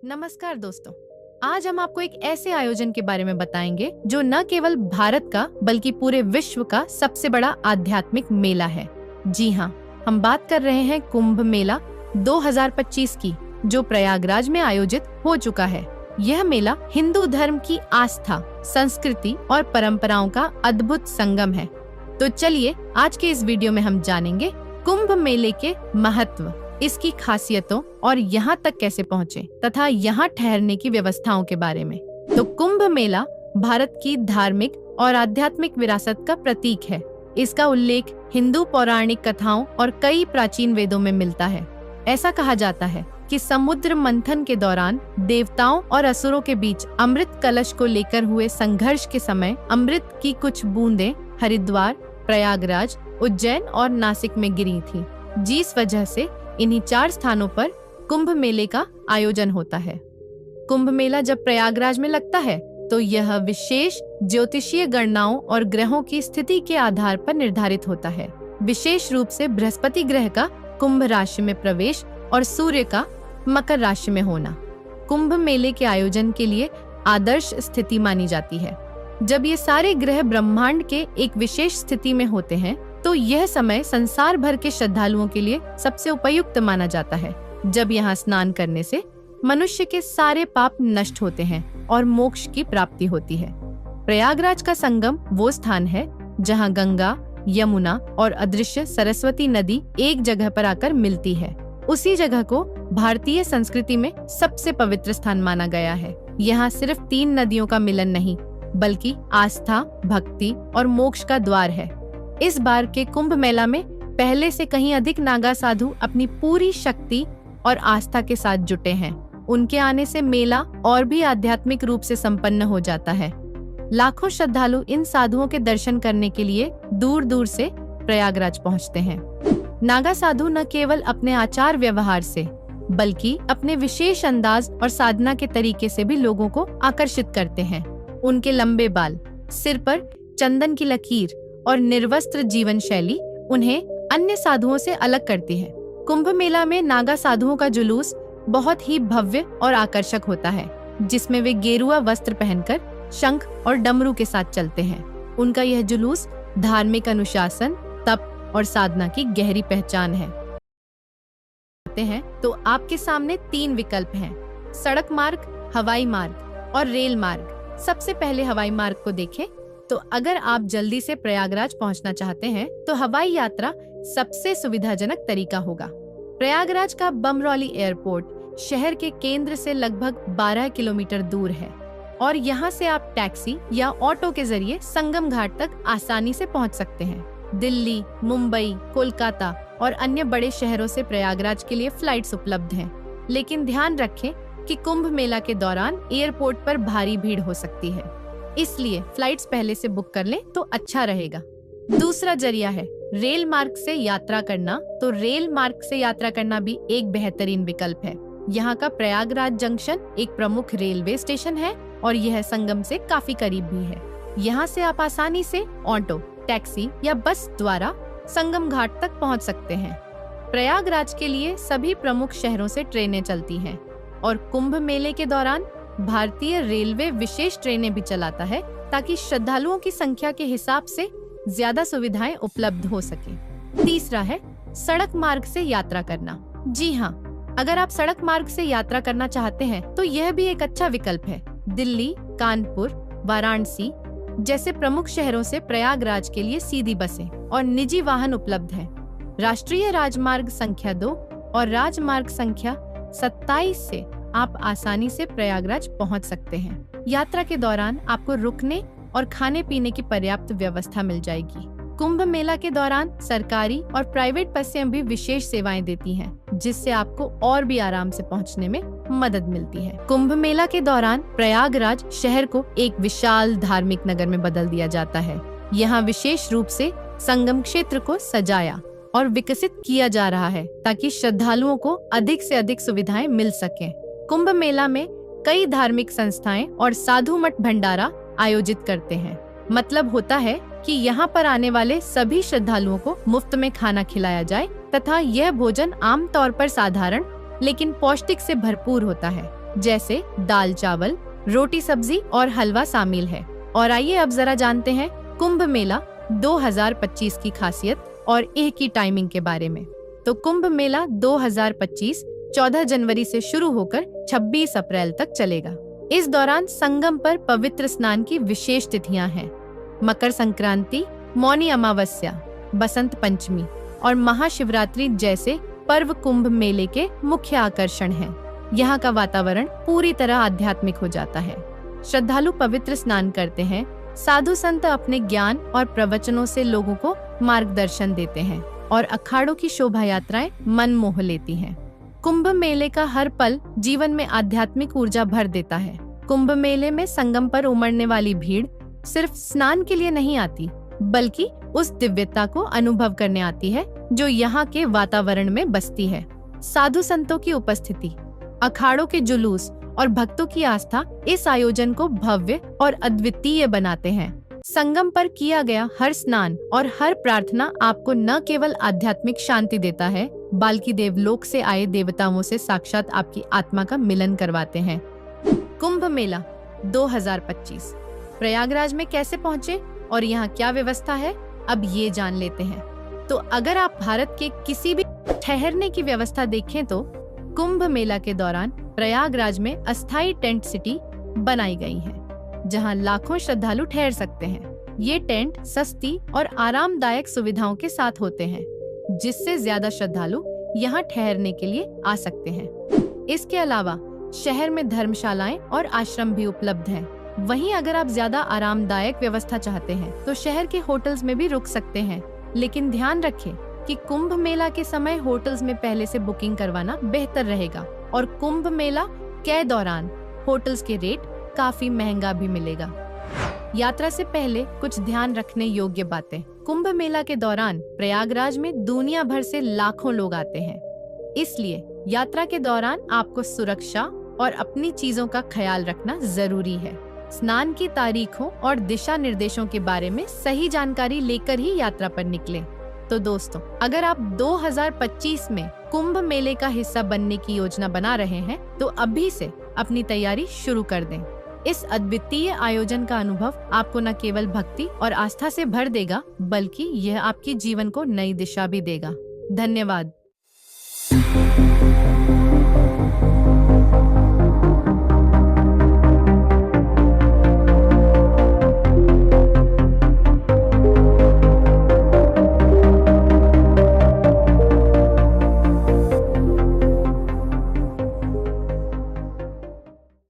नमस्कार दोस्तों। आज हम आपको एक ऐसे आयोजन के बारे में बताएंगे जो न केवल भारत का बल्कि पूरे विश्व का सबसे बड़ा आध्यात्मिक मेला है। जी हाँ, हम बात कर रहे हैं कुंभ मेला 2025 की, जो प्रयागराज में आयोजित हो चुका है। यह मेला हिंदू धर्म की आस्था, संस्कृति और परंपराओं का अद्भुत संगम है। तो चलिए आज के इस वीडियो में हम जानेंगे कुंभ मेले के महत्व, इसकी खासियतों और यहाँ तक कैसे पहुँचे तथा यहाँ ठहरने की व्यवस्थाओं के बारे में। तो कुंभ मेला भारत की धार्मिक और आध्यात्मिक विरासत का प्रतीक है। इसका उल्लेख हिंदू पौराणिक कथाओं और कई प्राचीन वेदों में मिलता है। ऐसा कहा जाता है कि समुद्र मंथन के दौरान देवताओं और असुरों के बीच अमृत कलश को लेकर हुए संघर्ष के समय अमृत की कुछ बूंदें हरिद्वार, प्रयागराज, उज्जैन और नासिक में गिरी थी, जिस वजह से इन्हीं 4 स्थानों पर कुंभ मेले का आयोजन होता है। कुंभ मेला जब प्रयागराज में लगता है तो यह विशेष ज्योतिषीय गणनाओं और ग्रहों की स्थिति के आधार पर निर्धारित होता है। विशेष रूप से बृहस्पति ग्रह का कुंभ राशि में प्रवेश और सूर्य का मकर राशि में होना कुंभ मेले के आयोजन के लिए आदर्श स्थिति मानी जाती है। जब ये सारे ग्रह ब्रह्मांड के एक विशेष स्थिति में होते हैं तो यह समय संसार भर के श्रद्धालुओं के लिए सबसे उपयुक्त माना जाता है। जब यहाँ स्नान करने से मनुष्य के सारे पाप नष्ट होते हैं और मोक्ष की प्राप्ति होती है। प्रयागराज का संगम वो स्थान है जहाँ गंगा, यमुना और अदृश्य सरस्वती नदी एक जगह पर आकर मिलती है। उसी जगह को भारतीय संस्कृति में सबसे पवित्र स्थान माना गया है। यहाँ सिर्फ 3 नदियों का मिलन नहीं, बल्कि आस्था, भक्ति और मोक्ष का द्वार है। इस बार के कुंभ मेला में पहले से कहीं अधिक नागा साधु अपनी पूरी शक्ति और आस्था के साथ जुटे हैं। उनके आने से मेला और भी आध्यात्मिक रूप से संपन्न हो जाता है। लाखों श्रद्धालु इन साधुओं के दर्शन करने के लिए दूर दूर से प्रयागराज पहुंचते हैं। नागा साधु न केवल अपने आचार व्यवहार से बल्कि अपने विशेष अंदाज और साधना के तरीके से भी लोगों को आकर्षित करते हैं। उनके लंबे बाल, सिर पर चंदन की लकीर और निर्वस्त्र जीवन शैली उन्हें अन्य साधुओं से अलग करती है। कुंभ मेला में नागा साधुओं का जुलूस बहुत ही भव्य और आकर्षक होता है, जिसमें वे गेरुआ वस्त्र पहनकर शंख और डमरू के साथ चलते हैं। उनका यह जुलूस धार्मिक अनुशासन, तप और साधना की गहरी पहचान है। तो आपके सामने 3 विकल्प हैं: सड़क मार्ग, हवाई मार्ग और रेल मार्ग। सबसे पहले हवाई मार्ग को देखें तो अगर आप जल्दी से प्रयागराज पहुंचना चाहते हैं तो हवाई यात्रा सबसे सुविधाजनक तरीका होगा। प्रयागराज का बमरौली एयरपोर्ट शहर के केंद्र से लगभग 12 किलोमीटर दूर है और यहाँ से आप टैक्सी या ऑटो के जरिए संगम घाट तक आसानी से पहुँच सकते हैं। दिल्ली, मुंबई, कोलकाता और अन्य बड़े शहरों से प्रयागराज के लिए फ्लाइट्स उपलब्ध हैं। लेकिन ध्यान रखें कि कुंभ मेला के दौरान एयरपोर्ट पर भारी भीड़ हो सकती है, इसलिए फ्लाइट्स पहले से बुक कर लें तो अच्छा रहेगा। दूसरा जरिया है रेल मार्ग से यात्रा करना। तो रेल मार्ग से यात्रा करना भी एक बेहतरीन विकल्प है। यहाँ का प्रयागराज जंक्शन एक प्रमुख रेलवे स्टेशन है और यह संगम से काफी करीब भी है। यहाँ से आप आसानी से ऑटो, टैक्सी या बस द्वारा संगम घाट तक पहुँच सकते हैं। प्रयागराज के लिए सभी प्रमुख शहरों से ट्रेनें चलती हैं और कुंभ मेले के दौरान भारतीय रेलवे विशेष ट्रेनें भी चलाता है ताकि श्रद्धालुओं की संख्या के हिसाब से ज्यादा सुविधाएं उपलब्ध हो सके। तीसरा है सड़क मार्ग से यात्रा करना। जी हाँ, अगर आप सड़क मार्ग से यात्रा करना चाहते हैं तो यह भी एक अच्छा विकल्प है। दिल्ली, कानपुर, वाराणसी जैसे प्रमुख शहरों से प्रयागराज के लिए सीधी बसें और निजी वाहन उपलब्ध हैं। राष्ट्रीय राजमार्ग संख्या 2 और राजमार्ग संख्या 27 से आप आसानी से प्रयागराज पहुंच सकते हैं। यात्रा के दौरान आपको रुकने और खाने पीने की पर्याप्त व्यवस्था मिल जाएगी। कुंभ मेला के दौरान सरकारी और प्राइवेट बसें भी विशेष सेवाएं देती हैं, जिससे आपको और भी आराम से पहुंचने में मदद मिलती है। कुंभ मेला के दौरान प्रयागराज शहर को एक विशाल धार्मिक नगर में बदल दिया जाता है। यहाँ विशेष रूप से संगम क्षेत्र को सजाया और विकसित किया जा रहा है ताकि श्रद्धालुओं को अधिक से अधिक सुविधाएं मिल सकें। कुंभ मेला में कई धार्मिक संस्थाएं और साधु मठ भंडारा आयोजित करते हैं। मतलब होता है कि यहाँ पर आने वाले सभी श्रद्धालुओं को मुफ्त में खाना खिलाया जाए तथा यह भोजन आमतौर पर साधारण लेकिन पौष्टिक से भरपूर होता है। जैसे दाल चावल, रोटी सब्जी और हलवा शामिल है। और आइए अब जरा जानते हैं कुंभ मेला 2025 की खासियत और एक की टाइमिंग के बारे में। तो कुंभ मेला 2025 14 जनवरी से शुरू होकर 26 अप्रैल तक चलेगा। इस दौरान संगम पर पवित्र स्नान की विशेष तिथियां हैं। मकर संक्रांति, मौनी अमावस्या, बसंत पंचमी और महाशिवरात्रि जैसे पर्व कुंभ मेले के मुख्य आकर्षण हैं। यहाँ का वातावरण पूरी तरह आध्यात्मिक हो जाता है। श्रद्धालु पवित्र स्नान करते हैं। साधु संत अपने ज्ञान और प्रवचनों से लोगों को मार्गदर्शन देते हैं और अखाड़ों की शोभा यात्राएं मन मोह लेती हैं। कुंभ मेले का हर पल जीवन में आध्यात्मिक ऊर्जा भर देता है। कुंभ मेले में संगम पर उमड़ने वाली भीड़ सिर्फ स्नान के लिए नहीं आती, बल्कि उस दिव्यता को अनुभव करने आती है जो यहाँ के वातावरण में बसती है। साधु संतों की उपस्थिति, अखाड़ों के जुलूस और भक्तों की आस्था इस आयोजन को भव्य और अद्वितीय बनाते हैं। संगम पर किया गया हर स्नान और हर प्रार्थना आपको न केवल आध्यात्मिक शांति देता है, बल्कि देवलोक से आए देवताओं से साक्षात आपकी आत्मा का मिलन करवाते हैं। कुंभ मेला 2025 प्रयागराज में कैसे पहुँचे और यहाँ क्या व्यवस्था है, अब ये जान लेते हैं। तो अगर आप भारत के किसी भी ठहरने की व्यवस्था देखें तो कुंभ मेला के दौरान प्रयागराज में अस्थायी टेंट सिटी बनाई गई है, जहां लाखों श्रद्धालु ठहर सकते हैं। ये टेंट सस्ती और आरामदायक सुविधाओं के साथ होते हैं, जिससे ज्यादा श्रद्धालु यहां ठहरने के लिए आ सकते हैं। इसके अलावा शहर में धर्मशालाएं और आश्रम भी उपलब्ध हैं। वहीं अगर आप ज्यादा आरामदायक व्यवस्था चाहते हैं तो शहर के होटल्स में भी रुक सकते हैं, लेकिन ध्यान रखें कि कुंभ मेला के समय होटल्स में पहले से बुकिंग करवाना बेहतर रहेगा और कुंभ मेला के दौरान होटल्स के रेट काफी महंगा भी मिलेगा। यात्रा से पहले कुछ ध्यान रखने योग्य बातें। कुंभ मेला के दौरान प्रयागराज में दुनिया भर से लाखों लोग आते हैं, इसलिए यात्रा के दौरान आपको सुरक्षा और अपनी चीजों का ख्याल रखना जरूरी है। स्नान की तारीखों और दिशा निर्देशों के बारे में सही जानकारी लेकर ही यात्रा पर निकलें। तो दोस्तों, अगर आप 2025 में कुंभ मेले का हिस्सा बनने की योजना बना रहे हैं तो अभी से अपनी तैयारी शुरू कर दें। इस अद्वितीय आयोजन का अनुभव आपको न केवल भक्ति और आस्था से भर देगा, बल्कि यह आपके जीवन को नई दिशा भी देगा। धन्यवाद।